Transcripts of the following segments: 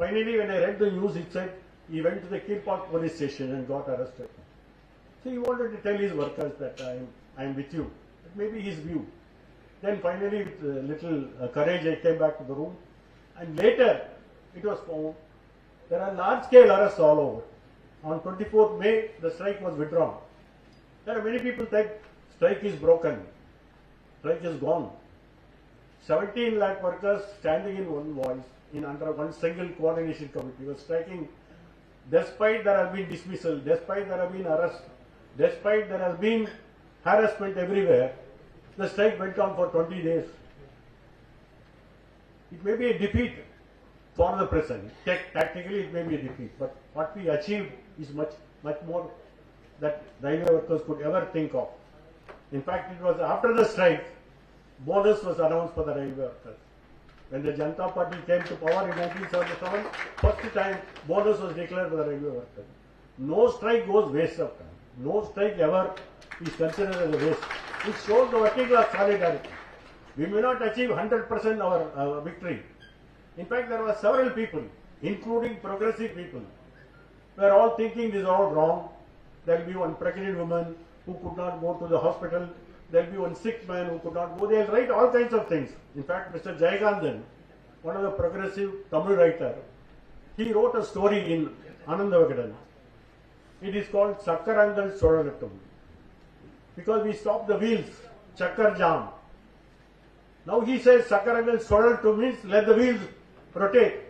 Finally, when I read the news, it said he went to the Kirpak police station and got arrested. So he wanted to tell his workers that I am with you. That may be his view. Then finally, with little courage, I came back to the room. And later, it was found there are large-scale arrests all over. On 24th May, the strike was withdrawn. There are many people that strike is broken. Strike is gone. 17 lakh workers standing in one voice, under one single coordination committee, were striking despite there have been dismissal, despite there have been arrests, despite there has been harassment everywhere. The strike went on for 20 days. It may be a defeat for the present. Tactically, it may be a defeat. But what we achieved is much more that railway workers could ever think of. In fact, it was after the strike, bonus was announced for the railway workers. When the Janata Party came to power in 1977, first time bonus was declared for the railway workers. No strike goes waste of time. No strike ever is considered as a waste. It shows the working class solidarity. We may not achieve 100% our victory. In fact, there were several people, including progressive people, who are all thinking this is all wrong. There will be one pregnant woman who could not go to the hospital. There will be one sick man who could not go. They will write all kinds of things. In fact, Mr. Jayagandhan, one of the progressive Tamil writer, he wrote a story in Anandavagadan. It is called Chakkarangal Solarattum. Because we stopped the wheels, Chakkar Jam. Now he says Chakkarangal Solarattum means let the wheels rotate.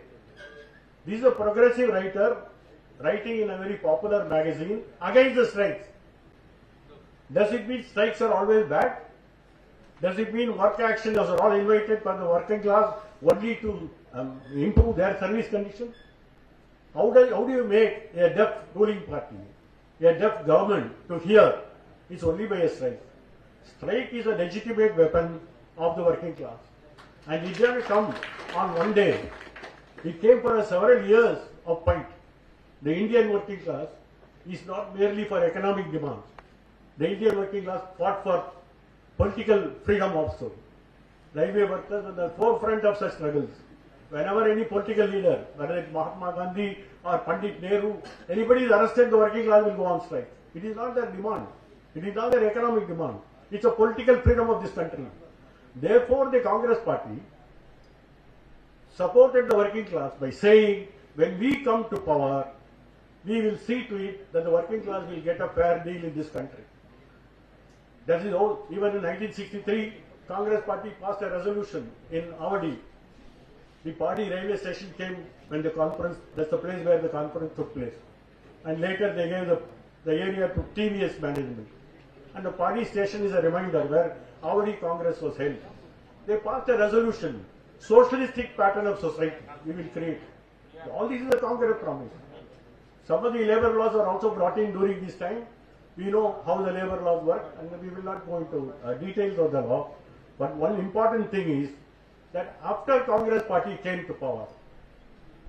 This is a progressive writer writing in a very popular magazine against the strikes. Does it mean strikes are always bad? Does it mean work actions are all invited by the working class only to improve their service conditions? How do you make a deaf ruling party, a deaf government to hear? It's only by a strike. Strike is a legitimate weapon of the working class. And it didn't come on one day. It came for several years of fight. The Indian working class is not merely for economic demands. The Indian working class fought for political freedom also. Railway workers were at the forefront of such struggles. Whenever any political leader, whether it's Mahatma Gandhi or Pandit Nehru, anybody is arrested, the working class will go on strike. It is not their demand. It is not their economic demand. It's a political freedom of this country. Therefore, the Congress party supported the working class by saying, when we come to power, we will see to it that the working class will get a fair deal in this country. That is all. Even in 1963, Congress party passed a resolution in Avadi. The party railway station came when the conference, that's the place where the conference took place. And later they gave the area to TVS management. And the party station is a reminder where Avadi Congress was held. They passed a resolution, socialistic pattern of society we will create. All this is a Congress promise. Some of the labor laws are also brought in during this time. We know how the labor laws work and we will not go into details of the law. But one important thing is that after Congress party came to power,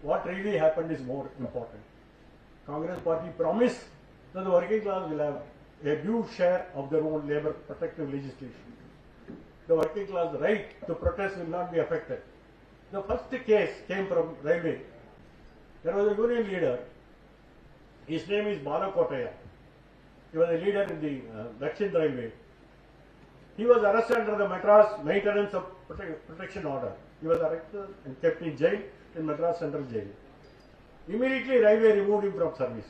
what really happened is more important. Congress party promised that the working class will have a due share of their own labor protective legislation. The working class right to protest will not be affected. The first case came from railway. There was a union leader. His name is Balakotaya. He was a leader in the Dakshin Railway. He was arrested under the Madras Maintenance of Protection Order. He was arrested and kept in jail in Madras Central Jail. Immediately, railway removed him from service.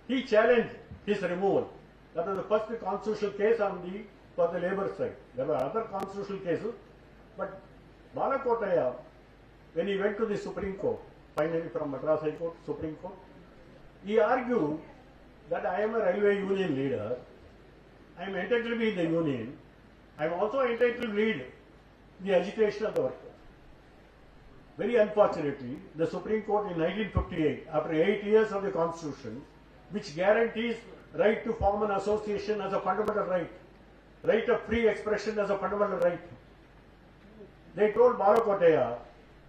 He challenged his removal. That was the first constitutional case for the labour side. There were other constitutional cases, but Balakotaya, when he went to the Supreme Court, finally from Madras High Court, Supreme Court, he argued that I am a railway union leader, I am entitled to be in the union, I am also entitled to lead the agitation of the workers. Very unfortunately, the Supreme Court in 1958, after 8 years of the Constitution, which guarantees right to form an association as a fundamental right, right of free expression as a fundamental right, they told Balakotaya,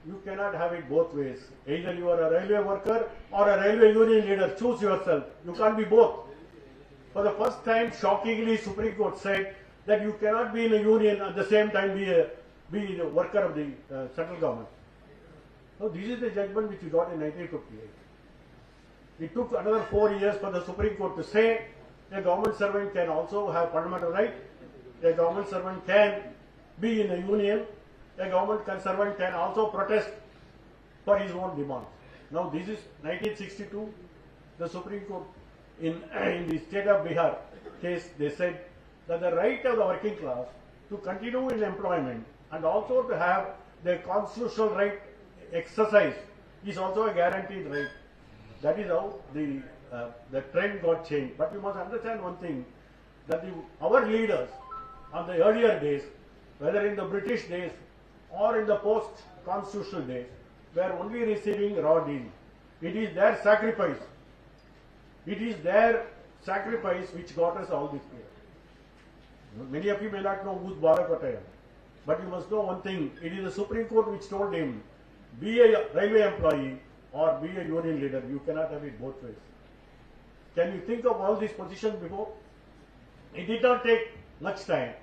you cannot have it both ways. Either you are a railway worker or a railway union leader. Choose yourself. You can't be both. For the first time, shockingly, Supreme Court said that you cannot be in a union at the same time be a worker of the central government. Now this is the judgment which we got in 1958. It took another 4 years for the Supreme Court to say a government servant can also have fundamental right, a government servant can be in a union, a government servant can also protest for his own demands. Now this is 1962, the Supreme Court in the state of Bihar case, they said that the right of the working class to continue in employment and also to have their constitutional right exercised is also a guaranteed right. That is how the trend got changed. But you must understand one thing, that our leaders of the earlier days, whether in the British days or in the post-constitutional days, were only receiving raw deal. It is their sacrifice. It is their sacrifice which got us all this period. Many of you may not know who's Bharakotaya, but you must know one thing. It is the Supreme Court which told him, be a railway employee or be a union leader. You cannot have it both ways. Can you think of all these positions before? It did not take much time.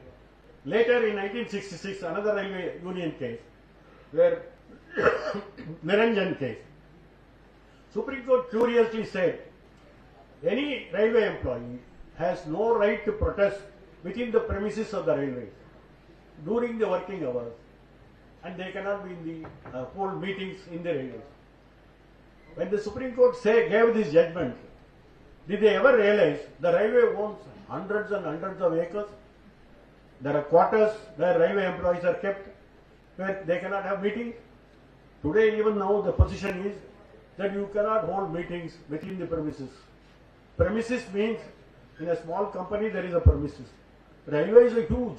Later in 1966, another railway union case, where Niranjan case, Supreme Court curiously said, any railway employee has no right to protest within the premises of the railways during the working hours, and they cannot be in the hold meetings in the railways. When the Supreme Court gave this judgment, did they ever realize the railway owns hundreds and hundreds of acres? There are quarters where railway employees are kept, where they cannot have meetings. Today, even now, the position is that you cannot hold meetings within the premises. Premises means in a small company there is a premises. Railways are huge.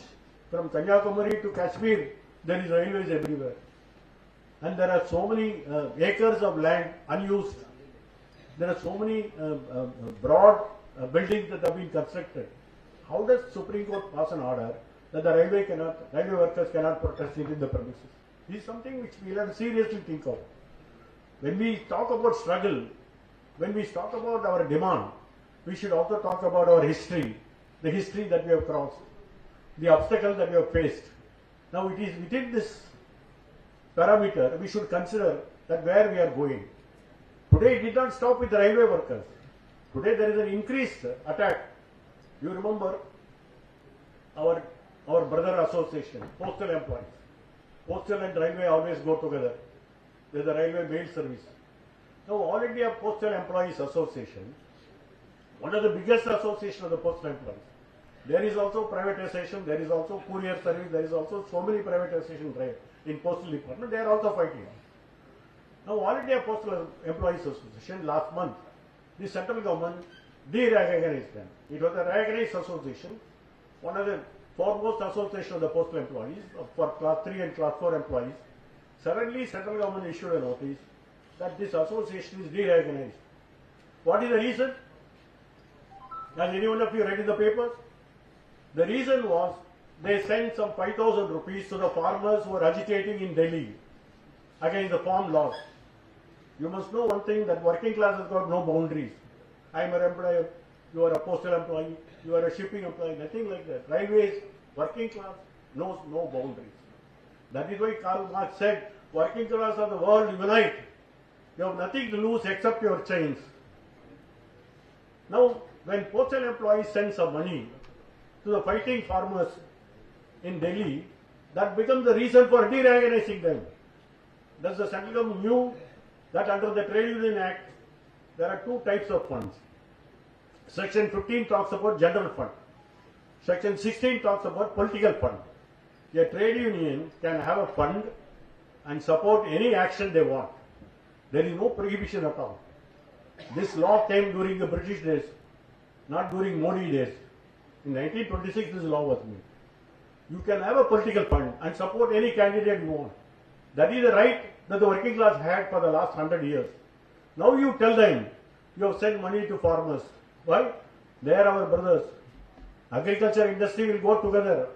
From Kanyakumari to Kashmir, there is railways everywhere. And there are so many acres of land unused. There are so many broad buildings that have been constructed. How does Supreme Court pass an order that the railway workers cannot protest within the premises? This is something which we have to seriously think of. When we talk about struggle, when we talk about our demand, we should also talk about our history, the history that we have crossed, the obstacles that we have faced. Now it is within this parameter, we should consider that where we are going. Today it did not stop with the railway workers. Today there is an increased attack. You remember our brother association, postal employees. Postal and railway always go together. There is a railway mail service. Now All India Postal Employees Association, one of the biggest association of the postal employees. There is also privatization, there is also courier service, there is also so many privatization in postal department, they are also fighting. Now All India Postal Employees Association, last month, the central government de-recognized them. It was a recognized association, one of the foremost association of the postal employees for class 3 and class 4 employees. Suddenly central government issued a notice that this association is de-recognized. What is the reason? Has any one of you read in the papers? The reason was they sent some 5,000 rupees to the farmers who were agitating in Delhi against the farm laws. You must know one thing, that working class has got no boundaries. I am an employer, you are a postal employee, you are a shipping employee, nothing like that. Railways, working class knows no boundaries. That is why Karl Marx said, working class of the world unite. You have nothing to lose except your chains. Now, when postal employees send some money to the fighting farmers in Delhi, that becomes the reason for de-recognizing them. Thus the central government knew that under the Trade Union Act, there are two types of funds. Section 15 talks about general fund. Section 16 talks about political fund. A trade union can have a fund and support any action they want. There is no prohibition at all. This law came during the British days, not during Modi days. In 1926, this law was made. You can have a political fund and support any candidate you want. That is the right that the working class had for the last 100 years. Now you tell them, you have sent money to farmers. Why? They are our brothers. Agriculture industry will go together.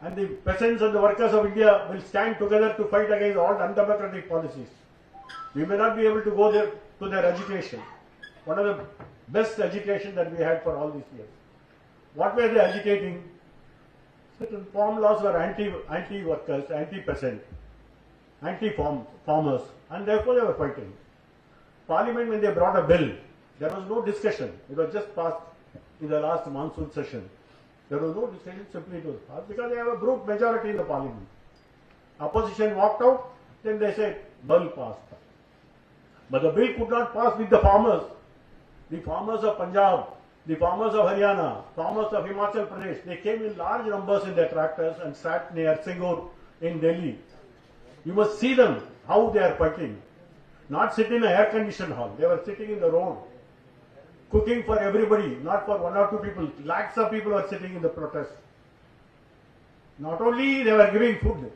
And the peasants and the workers of India will stand together to fight against all undemocratic policies. We may not be able to go there to their education. One of the best education that we had for all these years. What were they agitating? Certain farm laws were anti-workers, anti-peasant. anti-farmers, and therefore they were fighting. Parliament, when they brought a bill, there was no discussion. It was just passed in the last monsoon session. There was no discussion, simply it was passed because they have a brute majority in the Parliament. Opposition walked out, then they said, bill passed. But the bill could not pass with the farmers. The farmers of Punjab, the farmers of Haryana, farmers of Himachal Pradesh, they came in large numbers in their tractors and sat near Singur in Delhi. You must see them, how they are fighting. Not sit in an air-conditioned hall. They were sitting in the road, cooking for everybody, not for one or two people. Lakhs of people were sitting in the protest. Not only they were giving food.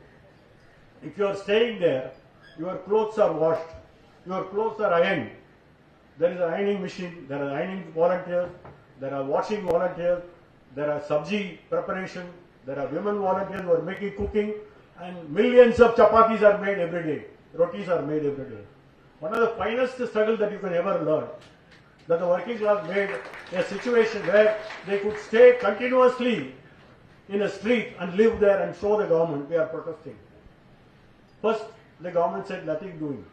If you are staying there, your clothes are washed, your clothes are ironed. There is an ironing machine, there are ironing volunteers, there are washing volunteers, there are sabji preparation, there are women volunteers who are making cooking, and millions of chapatis are made every day. Rotis are made every day. One of the finest struggles that you can ever learn, that the working class made a situation where they could stay continuously in a street and live there and show the government we are protesting. First, the government said nothing doing.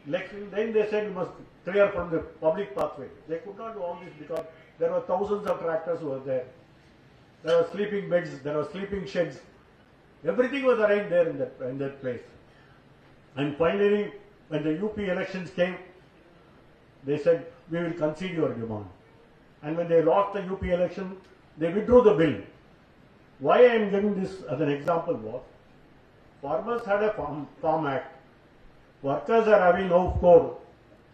Then they said we must clear from the public pathway. They could not do all this because there were thousands of tractors who were there. There were sleeping beds, there were sleeping sheds. Everything was arranged there in that place. And finally, when the UP elections came, they said, we will concede your demand. And when they lost the UP election, they withdrew the bill. Why I am giving this as an example was, farmers had a farm act. Workers are having now code,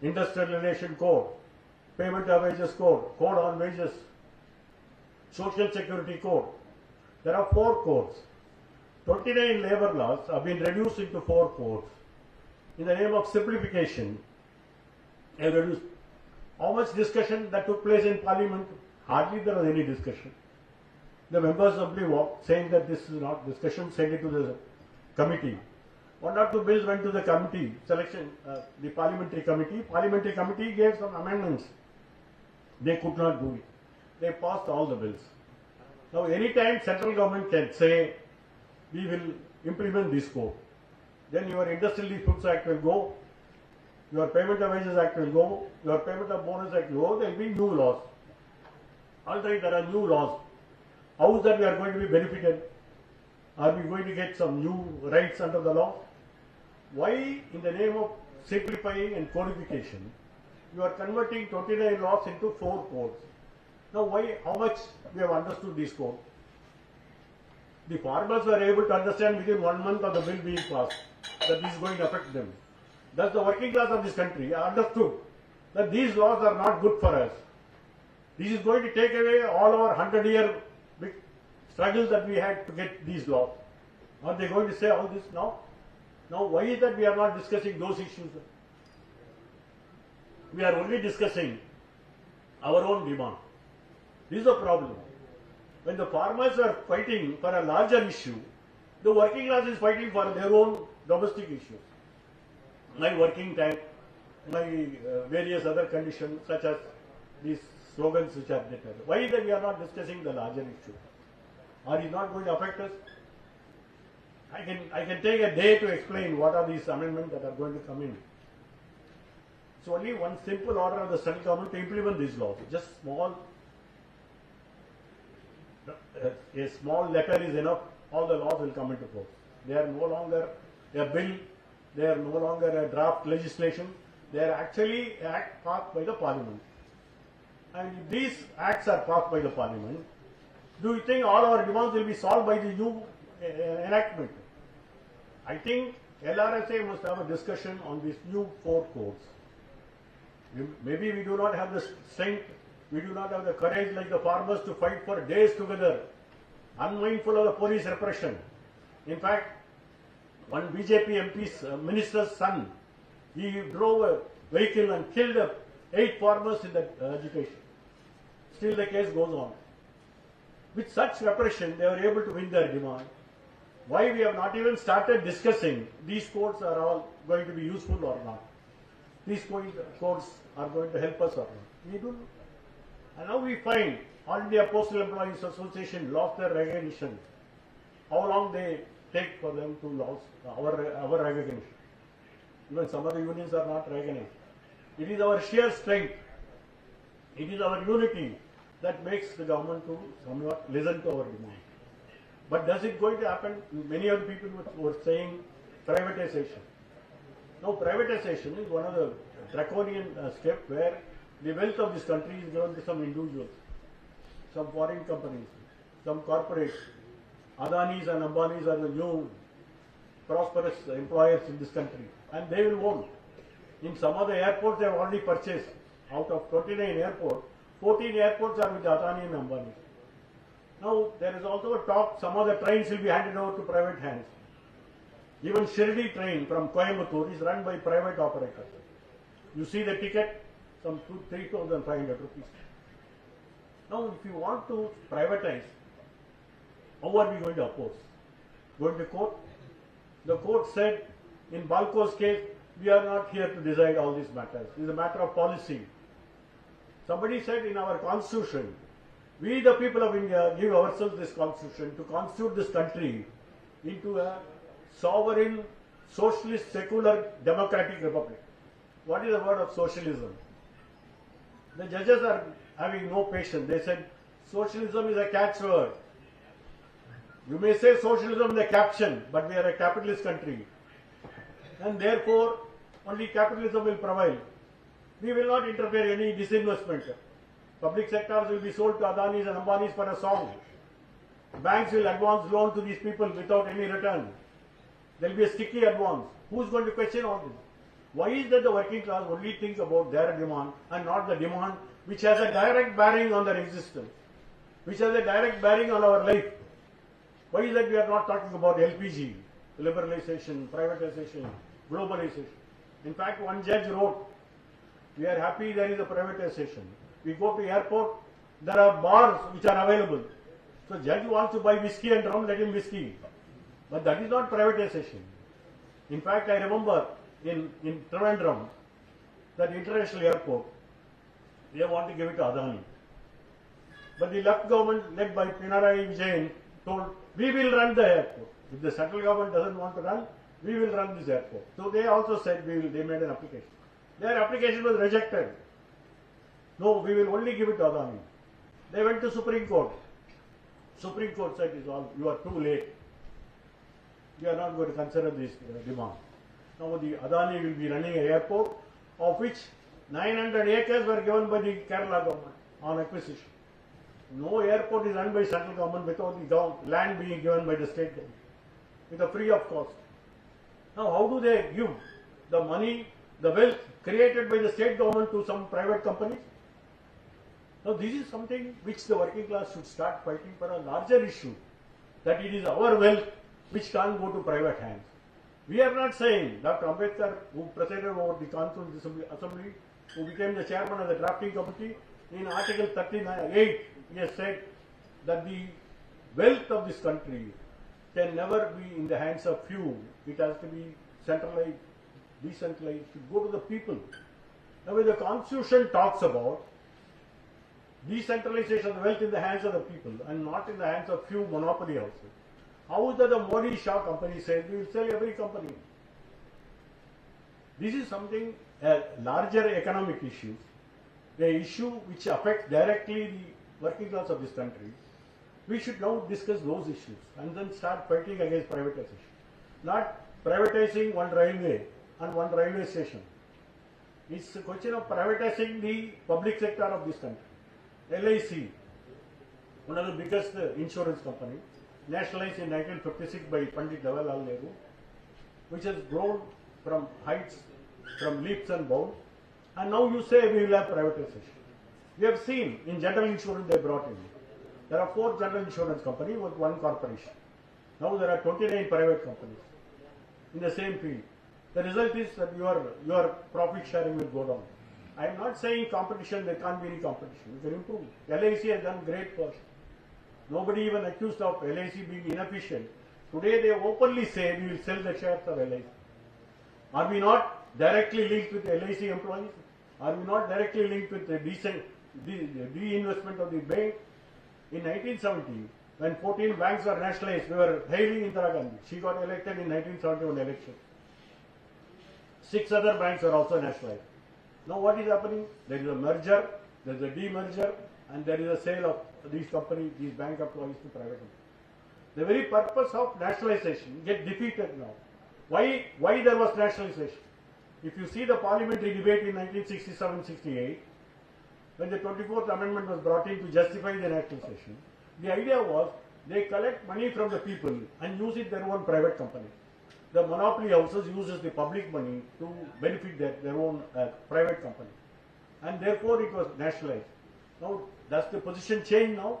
industrial relation code, payment of wages code, code on wages, social security code. There are 4 codes. 29 labor laws have been reduced into 4 codes. In the name of simplification, they have reduced. How much discussion that took place in Parliament? Hardly there was any discussion. The members simply walked saying that this is not discussion, send it to the committee. 1 or 2 bills went to the committee, the parliamentary committee. Parliamentary committee gave some amendments. They could not do it. They passed all the bills. Now anytime central government can say, we will implement this code, then your Industrial Disputes Act will go, your Payment of Wages Act will go, your Payment of Bonus Act will go, there will be new laws. Already there are new laws. How is that we are going to be benefited? Are we going to get some new rights under the law? Why, in the name of simplifying and codification, you are converting 29 laws into 4 codes? Now, why? How much we have understood this code? The farmers were able to understand within 1 month of the bill being passed that this is going to affect them. Thus, the working class of this country understood that these laws are not good for us. This is going to take away all our 100-year big struggles that we had to get these laws. Are they going to say all this now? Now, why is that we are not discussing those issues? We are only discussing our own demand. This is a problem. When the farmers are fighting for a larger issue, the working class is fighting for their own domestic issues. My working time, my various other conditions such as these slogans which are there. Why is that we are not discussing the larger issue? Are it not going to affect us? I can take a day to explain what are these amendments that are going to come in. So only one simple order of the central government to implement these laws. Just a small letter is enough, all the laws will come into force. They are no longer a bill, they are no longer a draft legislation, they are actually an act passed by the parliament. And if these acts are passed by the parliament, do you think all our demands will be solved by the new enactment? I think LRSA must have a discussion on these new 4 codes. Maybe we do not have the strength, we do not have the courage like the farmers to fight for days together, unmindful of the police repression. In fact, one BJP MP's minister's son, he drove a vehicle and killed 8 farmers in that agitation. Still the case goes on. With such repression, they were able to win their demand. Why we have not even started discussing these codes are all going to be useful or not? These codes are going to help us or not? We don't know. And now we find All India Postal Employees Association lost their recognition. How long they take for them to lose our recognition? Even some of the unions are not recognized. It is our sheer strength, it is our unity that makes the government to somewhat listen to our demand. But does it going to happen? Many of the people were saying privatization. Now privatization is one of the draconian steps where the wealth of this country is given to some individuals, some foreign companies, some corporates. Adanis and Ambanis are the new prosperous employers in this country, and they will own. In some of the airports they have already purchased. Out of 29 airports, 14 airports are with Adani and Ambani. Now there is also a talk some of the trains will be handed over to private hands. Even Shirdi train from Coimbatore is run by private operators. You see the ticket, some 3,500 rupees. Now if you want to privatize, how are we going to oppose? Going to court? The court said in Balco's case, we are not here to decide all these matters. It is a matter of policy. Somebody said in our constitution, we the people of India give ourselves this constitution to constitute this country into a sovereign, socialist, secular, democratic republic. What is the word of socialism? The judges are having no patience. They said socialism is a catchword. You may say socialism in the caption, but we are a capitalist country. And therefore, only capitalism will prevail. We will not interfere in any disinvestment. Public sectors will be sold to Adanis and Ambanis for a song. Banks will advance loan to these people without any return. There will be a sticky advance. Who is going to question all this? Why is that the working class only thinks about their demand and not the demand which has a direct bearing on their existence, which has a direct bearing on our life? Why is that we are not talking about LPG, liberalization, privatization, globalization? In fact, one judge wrote, we are happy there is a privatization. We go to airport, there are bars which are available. So judge wants to buy whiskey and rum, let him whiskey. But that is not privatization. In fact, I remember in Trivandrum, that international airport, they want to give it to Adani. But the left government led by Pinarayi Vijayan told, we will run the airport. If the central government doesn't want to run, we will run this airport. So they also said they made an application. Their application was rejected. No, we will only give it to Adani. They went to Supreme Court. Supreme Court said, you are too late. We are not going to consider this demand. Now the Adani will be running an airport of which 900 acres were given by the Kerala government on acquisition. No airport is run by central government without the land being given by the state government with a free of cost. Now how do they give the money, the wealth created by the state government to some private companies? Now this is something which the working class should start fighting for, a larger issue, that it is our wealth which can't go to private hands. We are not saying Dr. Ambedkar, who presided over the Constituent Assembly, who became the chairman of the drafting committee, in Article 38, he has said that the wealth of this country can never be in the hands of few. It has to be centralized, decentralized, it should go to the people. Now when the Constitution talks about decentralization of the wealth in the hands of the people and not in the hands of few monopoly houses, how is that the Modi Shah company says we will sell every company? This is something, a larger economic issue, the issue which affects directly the working class of this country. We should now discuss those issues and then start fighting against privatization. Not privatizing one railway and one railway station. It's a question of privatizing the public sector of this country. LIC, one of the biggest insurance company, nationalized in 1956 by Pandit Jawaharlal Nehru, which has grown from heights, from leaps and bounds, and now you say we will have privatization. We have seen in general insurance they brought in. There are 4 general insurance companies with 1 corporation. Now there are 29 private companies in the same field. The result is that your profit sharing will go down. I am not saying competition, there can't be any competition. You can improve. LIC has done great work. Nobody even accused of LIC being inefficient. Today they openly say we will sell the shares of LIC. Are we not directly linked with LIC employees? Are we not directly linked with the de-investment of the bank? In 1970, when 14 banks were nationalized, we were hailing Indira Gandhi. She got elected in 1971 election. 6 other banks are also nationalized. Now what is happening? There is a merger, there is a demerger, and there is a sale of these companies, these bank employees to private companies. The very purpose of nationalization get defeated now. Why there was nationalization? If you see the parliamentary debate in 1967-68, when the 24th Amendment was brought in to justify the nationalization, the idea was they collect money from the people and use it their own private company. The monopoly houses uses the public money to benefit their own private company. And therefore it was nationalized. Now, does the position change now?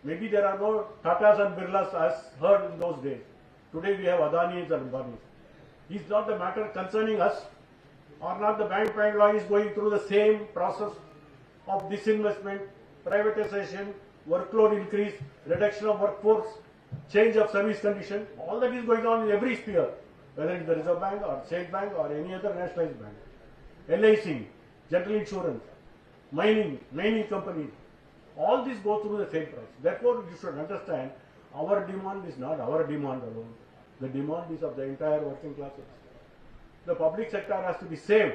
Maybe there are no Tatas and Birlas as heard in those days. Today we have Adanis and Ambanis. Is not the matter concerning us? Or not the bank employees going through the same process of disinvestment, privatization, workload increase, reduction of workforce, change of service condition? All that is going on in every sphere, whether it is the Reserve Bank or State Bank or any other nationalized bank. LIC, general insurance, mining companies, all these go through the same process. Therefore, you should understand our demand is not our demand alone. The demand is of the entire working classes. The public sector has to be saved.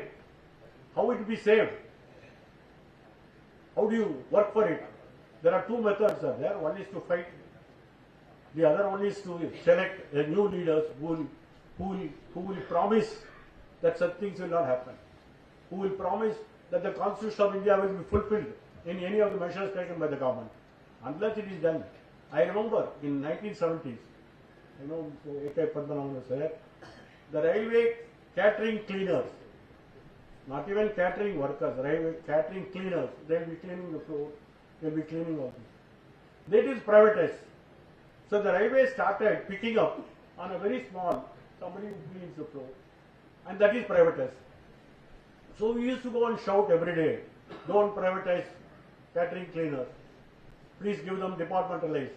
How it will be saved? How do you work for it? There are two methods are there. One is to fight. The other one is to select new leaders who will promise that such things will not happen. Who will promise that the Constitution of India will be fulfilled in any of the measures taken by the government. Unless it is done. I remember in 1970s, A.K. Padmanabhan was there, the railway catering cleaners, not even catering workers, railway catering cleaners, they will be cleaning the floor, they will be cleaning all this. That is privatized. So the railway started picking up on a very small, somebody who cleans the floor, and that is privatized. So we used to go and shout every day, don't privatize catering cleaners, please give them departmentalized.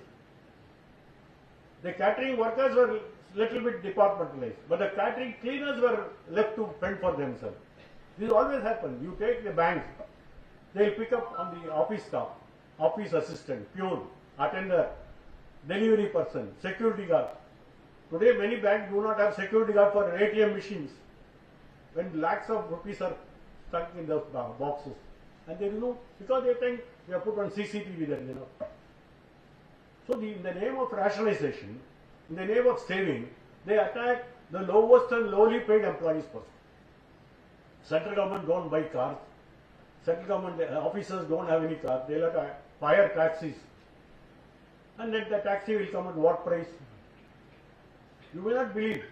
The catering workers were little bit departmentalized, but the catering cleaners were left to fend for themselves. This always happens. You take the banks, they will pick up on the office staff, office assistant, peon, attender, delivery person, security guard. Today many banks do not have security guard for ATM machines when lakhs of rupees are stuck in those boxes. And they know, because they think they are put on CCTV there, So in the name of rationalization, in the name of saving, they attack the lowest and lowly paid employees first. Central government don't buy cars. Central government officers don't have any cars. They let fire taxis. And then the taxi will come at what price? You will not believe.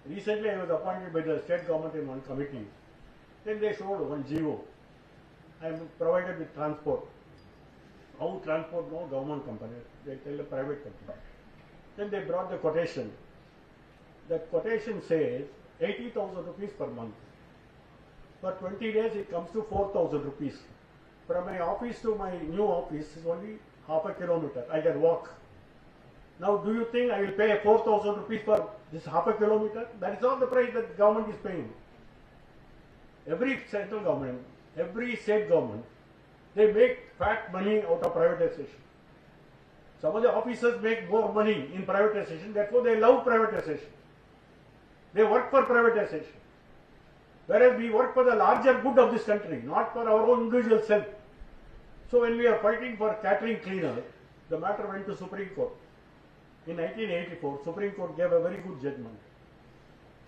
Recently I was appointed by the state government in one committee. Then they showed one GO. I am provided with transport. How transport? No government company. They tell a private company. Then they brought the quotation. The quotation says 80,000 rupees per month. For 20 days it comes to 4,000 rupees. From my office to my new office is only half a kilometer. I can walk. Now do you think I will pay 4,000 rupees for this half a kilometer? That is all the price that the government is paying. Every central government, every state government, they make fat money out of privatization. Some of the officers make more money in privatization, therefore they love privatization. They work for privatization. Whereas we work for the larger good of this country, not for our own individual self. So when we are fighting for catering cleaners, the matter went to Supreme Court. In 1984, Supreme Court gave a very good judgment.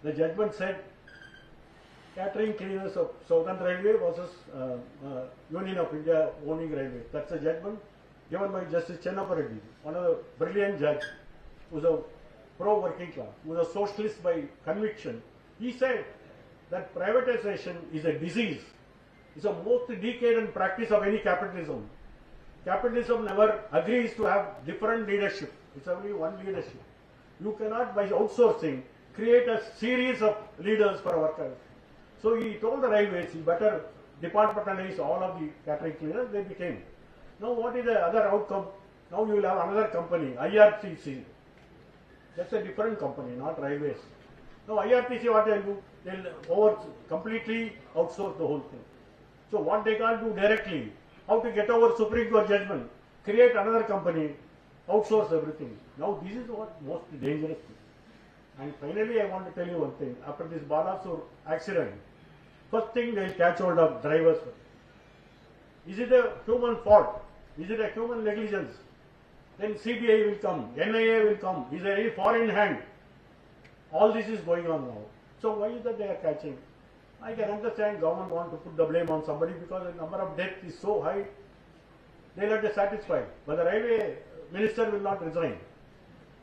The judgment said, catering cleaners of Southern Railway versus Union of India owning railway. That's a judgment given by Justice Chennappa Reddy, one of the brilliant judge, who was a pro-working class, who was a socialist by conviction. He said that privatization is a disease. It's a most decadent practice of any capitalism. Capitalism never agrees to have different leadership. It's only one leadership. You cannot, by outsourcing, create a series of leaders for workers. So he told the railways, you better departmentalize all of the catering cleaners. They became. Now what is the other outcome? Now you will have another company, IRTC. That's a different company, not railways. Now IRTC, what they'll do? They'll completely outsource the whole thing. So what they can't do directly, how to get over Supreme Court judgment, create another company, outsource everything. Now this is what most dangerous thing. And finally, I want to tell you one thing. After this Balasur accident, first thing they will catch hold of drivers. Is it a human fault? Is it a human negligence? Then CBI will come, NIA will come. Is there any foreign hand? All this is going on now. So why is that they are catching? I can understand government want to put the blame on somebody because the number of deaths is so high. They will be satisfied. But the railway minister will not resign.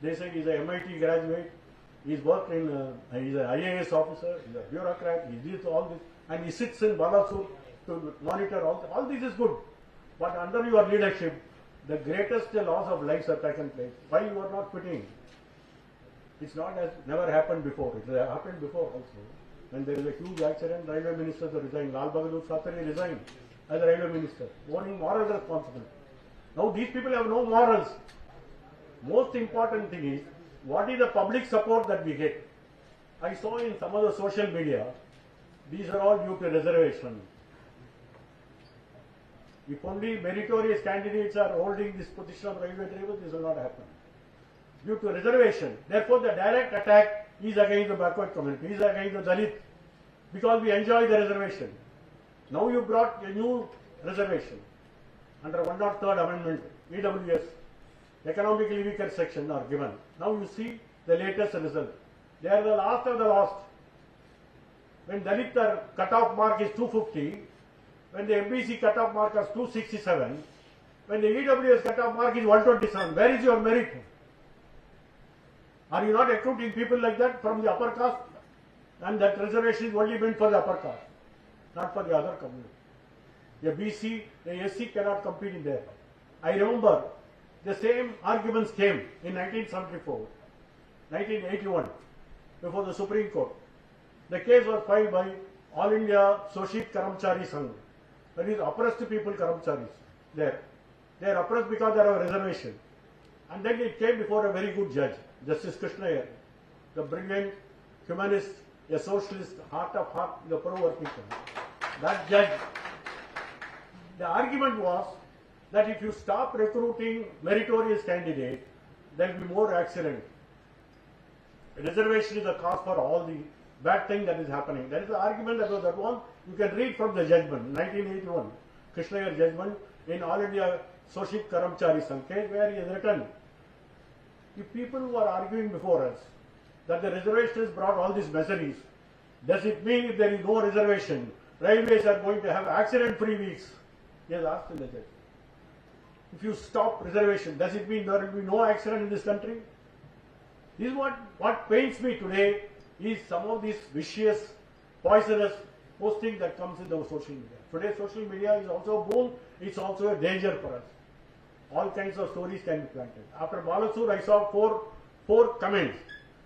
They say he is a MIT graduate. He's worked in, he's an IAS officer, he's a bureaucrat, he did all this, and he sits in Balasur to monitor all this is good. But under your leadership, the greatest loss of lives have taken place. Why you are not quitting? It's not as never happened before. It happened before also. When there is a huge accident, railway ministers resigned. Lal Bahadur Shastri resigned as a railway minister, owning moral responsibility. Now these people have no morals. Most important thing is, what is the public support that we get? I saw in some of the social media, these are all due to reservation. If only meritorious candidates are holding this position of railway drivers, this will not happen. Due to reservation. Therefore, the direct attack is against the backward community, is against the Dalit, because we enjoy the reservation. Now you brought a new reservation under 103rd Amendment, EWS. Economically weaker section are given. Now you see the latest result. They are the last of the last. When Dalit cut-off mark is 250, when the MBC cut-off mark is 267, when the EWS cut-off mark is 127, where is your merit? Are you not recruiting people like that from the upper caste? And that reservation is only meant for the upper caste, not for the other community. A BC, a SC cannot compete in there. I remember the same arguments came in 1974, 1981, before the Supreme Court. The case was filed by All India Soshit Karamchari Sangh. That is oppressed people Karamcharis there. They are oppressed because there are reservation. And then it came before a very good judge, Justice Krishnaiyer, the brilliant humanist, a socialist, heart of heart, the pro-working class. That judge, the argument was that if you stop recruiting meritorious candidates, there will be more accidents. Reservation is the cause for all the bad thing that is happening. That is the argument that was that one. You can read from the judgment, 1981, Krishnaiyer judgment in All India Soshit Karamchari Sangh case, where he has written, if people who are arguing before us that the reservations brought all these miseries, does it mean if there is no reservation, railways are going to have accident-free weeks? He has asked in the judgment. If you stop reservation, does it mean there will be no accident in this country? This is what pains me today is some of this vicious, poisonous posting that comes in the social media. Today social media is also a boon, it's also a danger for us. All kinds of stories can be planted. After Balasur, I saw four comments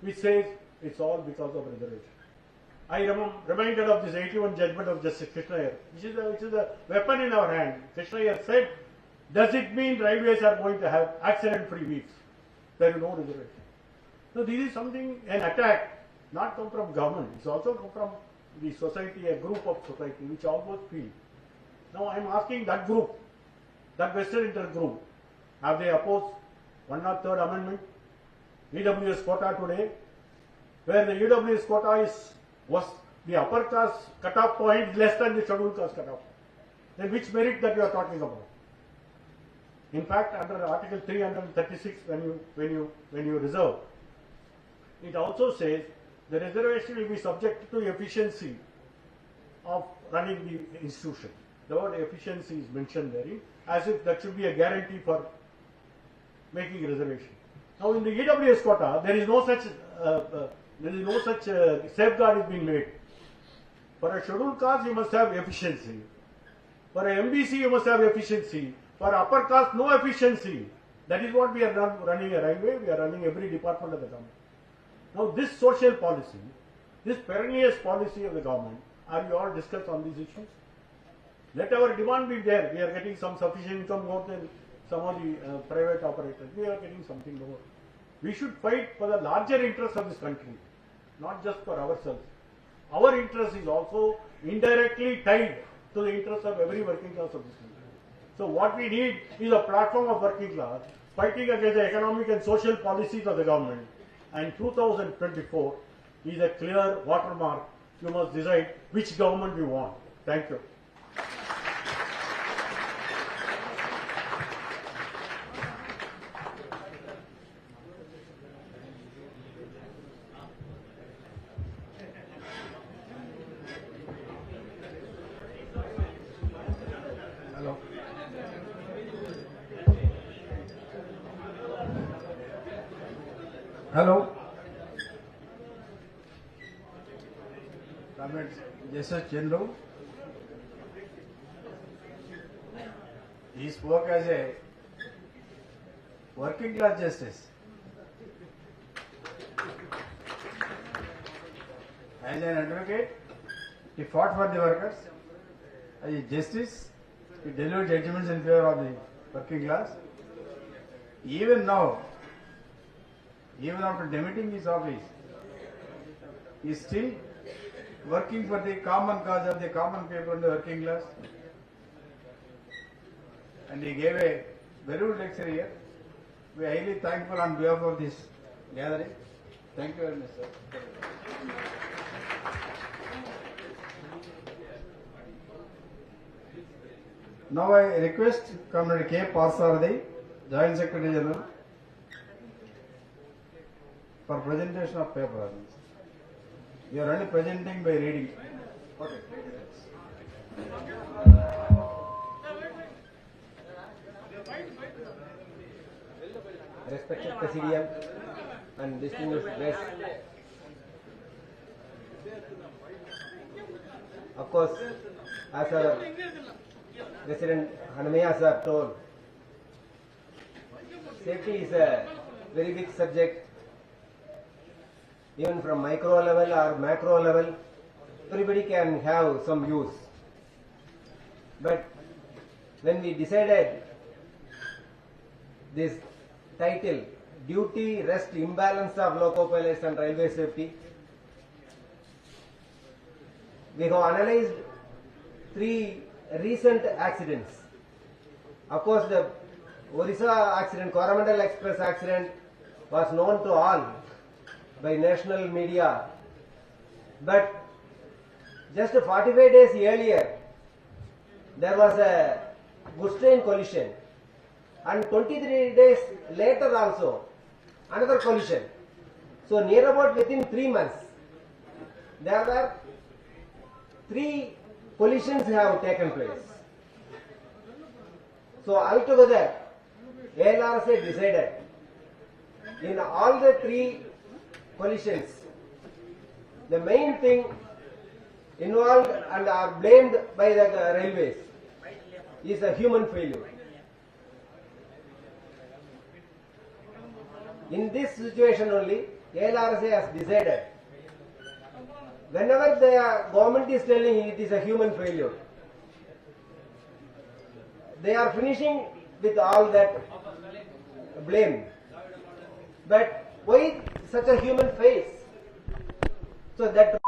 which says it's all because of reservation. I am reminded of this 81 judgment of Justice Krishnaiyer, which is a weapon in our hand. Krishnaiyer said, does it mean railways are going to have accident-free weeks? There is no reservation. So this is something, an attack, not come from government. It's also come from the society, a group of society, which almost feel. Now I am asking that group, that Western intergroup, have they opposed 103rd Amendment, EWS quota today, where the EWS quota was the upper caste cut-off point less than the scheduled caste cut-off. Then which merit that you are talking about? In fact, under Article 336, when you reserve, it also says the reservation will be subject to efficiency of running the institution. The word efficiency is mentioned there, as if that should be a guarantee for making reservation. Now, in the EWS quota, there is no such safeguard is being made. For a scheduled caste, you must have efficiency. For a MBC, you must have efficiency. For upper caste, no efficiency. That is what we are not running a railway, we are running every department of the government. Now this social policy, this perennial policy of the government, are you all discussed on these issues? Let our demand be there. We are getting some sufficient income more than some of the private operators. We are getting something more. We should fight for the larger interests of this country, not just for ourselves. Our interest is also indirectly tied to the interests of every working class of this country. So what we need is a platform of working class fighting against the economic and social policies of the government, and 2024 is a clear watermark. You must decide which government you want. Thank you. Hello. Hello. Comrade Justice Chendu. He spoke as a working class justice. As an advocate, he fought for the workers. As a justice, he delivered judgments in favor of the working class. Even now, even after demitting his office, he is still working for the common cause of the common people and the working class. And he gave a very good lecture here. We are highly thankful on behalf of this gathering. Thank you very much, sir. Now I request Comrade K. Parsardi, Joint Secretary General, for presentation of paper. You are only presenting by reading. Okay. Respected Presidium and distinguished guests, of course, as our President Hanamaya sir told, safety is a very big subject. Even from micro level or macro level, everybody can have some views. But when we decided this title, Duty Rest Imbalance of Loco Pilots and Railway Safety, we have analyzed 3 recent accidents. Of course, the Orissa accident, Coromandel Express accident, was known to all by national media, but just 45 days earlier there was a goods train collision, and 23 days later also another collision. So near about within 3 months there were 3 collisions have taken place. So altogether ALRSA decided in all the 3 collisions, the main thing involved and are blamed by the railways is a human failure. In this situation only, ALRSA has decided, whenever the government is telling it is a human failure, they are finishing with all that blame. But why such a human face? So that